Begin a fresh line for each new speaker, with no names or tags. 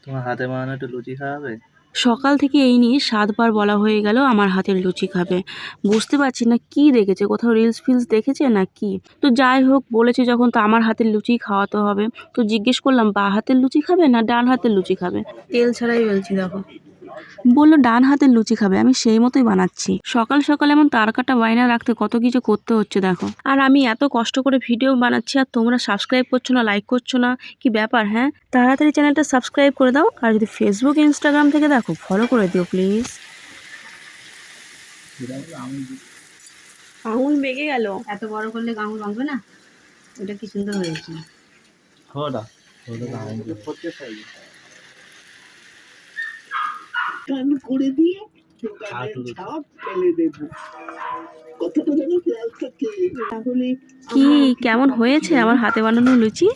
তোমার হাতে বানানো একটু লুচি খাওয়াবে?
সকাল থেকে এই নিয়ে ৭ বার বলা হয়ে গেল আমার হাতের লুচি খাবে। বুঝতে পারছি না কি দেখেছে, কোথাও রিলস ফিলস দেখেছে না কি। তো যাই হোক, বলেছে যখন তো আমার হাতের লুচিই খাওয়াতে হবে। তো জিজ্ঞেস করলাম বাঁ হাতের লুচি খাবে না ডান হাতের লুচি খাবে। তেল ছাড়াই বলছি দেখো। বললো ডান হাতের লুচি খাবে, আমি সেই মতোই বানাচ্ছি। সকাল সকাল এমন তার কাটা বায়না রাখতে কত কিছু করতে হচ্ছে দেখো। আর আমি এত কষ্ট করে ভিডিও বানাচ্ছি আর তোমরা সাবস্ক্রাইব করছো না, লাইক করছো না, কি ব্যাপার হ্যাঁ? তাড়াতাড়ি চ্যানেলটা সাবস্ক্রাইব করে দাও, আর যদি ফেসবুক ইনস্টাগ্রাম থেকে দেখো ফলো করে দিও প্লিজ। আঙুল বেগে গেল।
এত বড় করলে আঙুল ভাঙবে না? এটা কি সুন্দর হয়েছে।
হোডা হোডা আঙুল করতে চাই
কান করে দিয়ে দোকানের ছাপ ফেলে দেব। কতটা যেন খেয়াল থাকে, তাহলে
কি কেমন হয়েছে আমার হাতে বানানো লুচি?